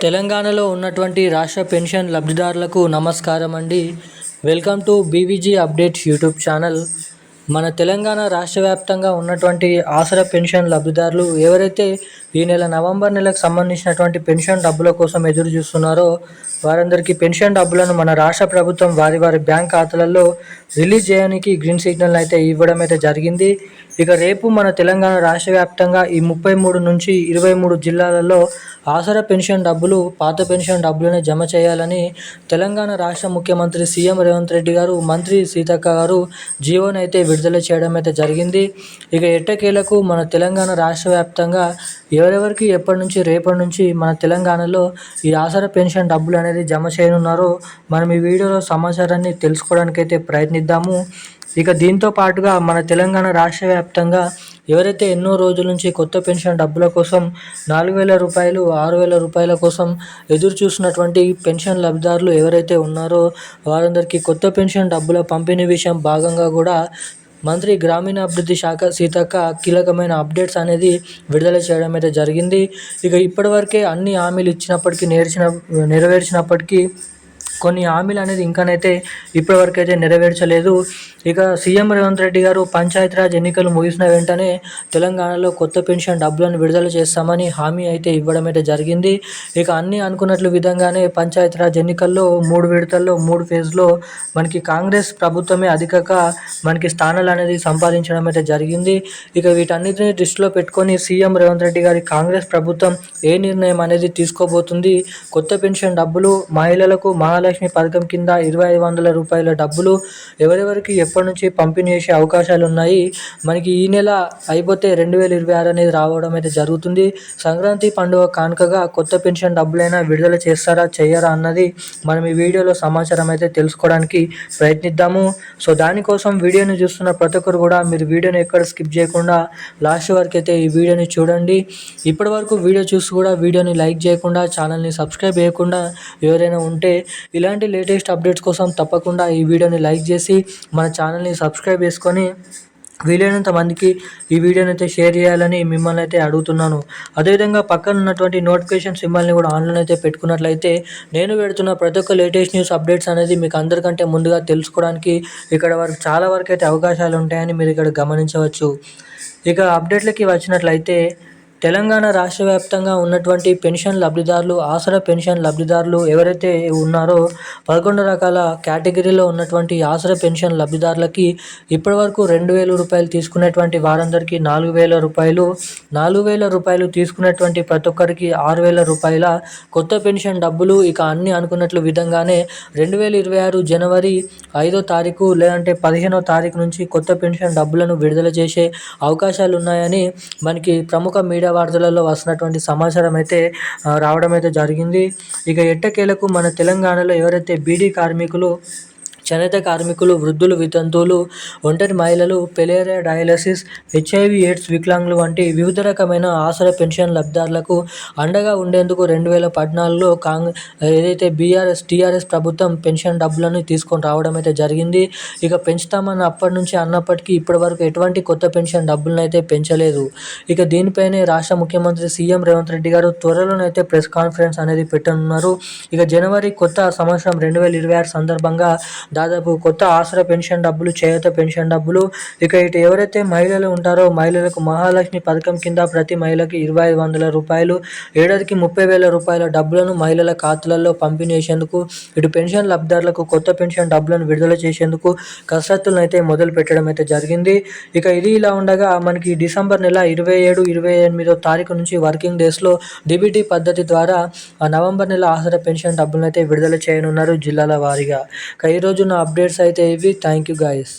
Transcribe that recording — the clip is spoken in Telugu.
తెలంగాణలో ఉన్నటువంటి రాష్ట్ర పెన్షన్ లబ్ధిదారులకు నమస్కారం అండి. Welcome to BVG updates YouTube channel. మన తెలంగాణ రాష్ట్ర వ్యాప్తంగా ఉన్నటువంటి ఆసరా పెన్షన్ లబ్ధిదారులు ఎవరైతే ఈ నెల నవంబర్ నెలకు సంబంధించినటువంటి పెన్షన్ డబ్బుల కోసం ఎదురు చూస్తున్నారో వారందరికీ పెన్షన్ డబ్బులను మన రాష్ట్ర ప్రభుత్వం వారి బ్యాంక్ ఖాతాలలో రిలీజ్ చేయడానికి గ్రీన్ సిగ్నల్ అయితే ఇవ్వడం అయితే జరిగింది. ఇక రేపు మన తెలంగాణ రాష్ట్ర వ్యాప్తంగా ఈ 33 నుంచి 23 జిల్లాలలో ఆసరా పెన్షన్ డబ్బులు పాత పెన్షన్ డబ్బులను జమ చేయాలని తెలంగాణ రాష్ట్ర ముఖ్యమంత్రి సీఎం రేవంత్ రెడ్డి గారు, మంత్రి సీతక్క గారు జీవోని అయితే విడుదల చేయడం అయితే జరిగింది. ఇక ఎట్టకేలకు మన తెలంగాణ రాష్ట్ర వ్యాప్తంగా ఎవరెవరికి ఎప్పటి నుంచి రేపటి నుంచి మన తెలంగాణలో ఈ ఆసరా పెన్షన్ డబ్బులు అనేది జమ చేయనున్నారో మనం ఈ వీడియోలో సమాచారాన్ని తెలుసుకోవడానికైతే ప్రయత్నిద్దాము. ఇక దీంతో పాటుగా మన తెలంగాణ రాష్ట్ర వ్యాప్తంగా ఎవరైతే ఎన్నో రోజుల నుంచి కొత్త పెన్షన్ డబ్బుల కోసం 4,000 రూపాయలు 6,000 రూపాయల కోసం ఎదురు చూసినటువంటి పెన్షన్ లబ్ధిదారులు ఎవరైతే ఉన్నారో వారందరికీ కొత్త పెన్షన్ డబ్బుల పంపిణీ విషయం భాగంగా కూడా మంత్రి గ్రామీణాభివృద్ధి శాఖ సీతక్క కీలకమైన అప్డేట్స్ అనేది విడుదల చేయడం అయితే జరిగింది. ఇక ఇప్పటివరకే అన్ని హామీలు ఇచ్చినప్పటికీ నెరవేర్చినప్పటికీ కొన్ని హామీలు అనేది ఇంకానైతే ఇప్పటివరకైతే నెరవేర్చలేదు. ఇక సీఎం రేవంత్ రెడ్డి గారు పంచాయతీరాజ్ ఎన్నికలు ముగిసిన వెంటనే తెలంగాణలో కొత్త పెన్షన్ డబ్బులను విడుదల చేస్తామని హామీ అయితే ఇవ్వడం అయితే జరిగింది. ఇక అన్నీ అనుకున్నట్లు విధంగానే పంచాయతీరాజ్ ఎన్నికల్లో 3 విడతల్లో 3 ఫేజ్లో మనకి కాంగ్రెస్ ప్రభుత్వమే అధికంగా మనకి స్థానాలు అనేది సంపాదించడం అయితే జరిగింది. ఇక వీటన్నిటిని దృష్టిలో పెట్టుకొని సీఎం రేవంత్ రెడ్డి గారి కాంగ్రెస్ ప్రభుత్వం ఏ నిర్ణయం అనేది తీసుకోబోతుంది, కొత్త పెన్షన్ డబ్బులు మహిళలకు మహాలక్ష్మి పథకం కింద 2,500 రూపాయల డబ్బులు ఎవరెవరికి ఎప్పటి నుంచి పంపిణీ చేసే అవకాశాలు ఉన్నాయి, మనకి ఈ నెల అయిపోతే 2026 అనేది రావడం అయితే జరుగుతుంది. సంక్రాంతి పండుగ కానుకగా కొత్త పెన్షన్ డబ్బులైనా విడుదల చేస్తారా చేయరా అన్నది మనం ఈ వీడియోలో సమాచారం అయితే తెలుసుకోవడానికి ప్రయత్నిద్దాము. సో దానికోసం వీడియోని చూస్తున్న ప్రతి ఒక్కరు కూడా మీరు వీడియోని ఎక్కడ స్కిప్ చేయకుండా లాస్ట్ వరకు అయితే ఈ వీడియోని చూడండి. ఇప్పటి వరకు వీడియో చూసి కూడా వీడియోని లైక్ చేయకుండా ఛానల్ని సబ్స్క్రైబ్ చేయకుండా ఎవరైనా ఉంటే ఇలాంటి లేటెస్ట్ అప్డేట్స్ కోసం తప్పకుండా ఈ వీడియోని లైక్ చేసి మన ఛానల్ని సబ్స్క్రైబ్ చేసుకొని వీలైనంత మందికి ఈ వీడియోని అయితే షేర్ చేయాలని మిమ్మల్ని అయితే అడుగుతున్నాను. అదేవిధంగా పక్కన ఉన్నటువంటి నోటిఫికేషన్ సింబల్ని కూడా ఆన్లైన్ అయితే పెట్టుకున్నట్లయితే నేను పెడుతున్న ప్రతి ఒక్క లేటెస్ట్ న్యూస్ అప్డేట్స్ అనేది మీకు అందరికంటే ముందుగా తెలుసుకోవడానికి ఇక్కడ చాలా వరకు అయితే అవకాశాలు ఉంటాయని మీరు ఇక్కడ గమనించవచ్చు. ఇక అప్డేట్లకి వచ్చినట్లయితే తెలంగాణ రాష్ట్ర వ్యాప్తంగా ఉన్నటువంటి పెన్షన్ లబ్ధిదారులు, ఆసరా పెన్షన్ లబ్ధిదారులు ఎవరైతే ఉన్నారో 11 రకాల కేటగిరీలో ఉన్నటువంటి ఆసరా పెన్షన్ లబ్ధిదారులకి ఇప్పటివరకు 2,000 రూపాయలు తీసుకునేటువంటి వారందరికీ 4,000 రూపాయలు, 4,000 రూపాయలు తీసుకునేటువంటి ప్రతి ఒక్కరికి 6,000 రూపాయల కొత్త పెన్షన్ డబ్బులు ఇక అన్ని అనుకున్నట్లు విధంగానే 2026 జనవరి 5వ తారీఖు లేదంటే 15వ తారీఖు నుంచి కొత్త పెన్షన్ డబ్బులను విడుదల చేసే అవకాశాలు ఉన్నాయని మనకి ప్రముఖ మీడియా వార్తలలో వస్తున్నటువంటి సమాచారం అయితే రావడం అయితే జరిగింది. ఇక ఎట్టకేలకు మన తెలంగాణలో ఎవరైతే బీడీ కార్మికులు, చేనేత కార్మికులు, వృద్ధులు, వితంతువులు, ఒంటరి మహిళలు, పెలేరియా డయాలసిస్, HIV ఎయిడ్స్ వికలాంగులు వంటి వివిధ రకమైన ఆసరా పెన్షన్ లబ్ధిదారులకు అండగా ఉండేందుకు 2014లో ఏదైతే టీఆర్ఎస్ ప్రభుత్వం పెన్షన్ డబ్బులను తీసుకొని రావడం అయితే జరిగింది. ఇక పెంచుతామని అప్పటి నుంచి అన్నప్పటికీ ఇప్పటి వరకు ఎటువంటి కొత్త పెన్షన్ డబ్బులను అయితే పెంచలేదు. ఇక దీనిపైనే రాష్ట్ర ముఖ్యమంత్రి సీఎం రేవంత్ రెడ్డి గారు త్వరలోనైతే ప్రెస్ కాన్ఫరెన్స్ అనేది పెట్టనున్నారు. ఇక జనవరి కొత్త సంవత్సరం 2026 సందర్భంగా దాదాపు కొత్త ఆసరా పెన్షన్ డబ్బులు, చేయూత పెన్షన్ డబ్బులు, ఇక ఇటు ఎవరైతే మహిళలు ఉంటారో మహిళలకు మహాలక్ష్మి పథకం కింద ప్రతి మహిళకి 2,500 రూపాయలు, ఏడాదికి 30,000 రూపాయల డబ్బులను మహిళల ఖాతాలలో పంపిణీ చేసేందుకు, ఇటు పెన్షన్ లబ్ధిదారులకు కొత్త పెన్షన్ డబ్బులను విడుదల చేసేందుకు కసరత్తులను అయితే మొదలు పెట్టడం అయితే జరిగింది. ఇక ఇది ఇలా ఉండగా మనకి డిసెంబర్ నెల 27, 28వ తారీఖు నుంచి వర్కింగ్ డేస్లో DBT పద్ధతి ద్వారా నవంబర్ నెల ఆసరా పెన్షన్ డబ్బులను అయితే విడుదల చేయనున్నారు జిల్లాల వారీగా. ఈరోజు నా అప్డేట్స్ అయితే ఇవి. Thank you guys.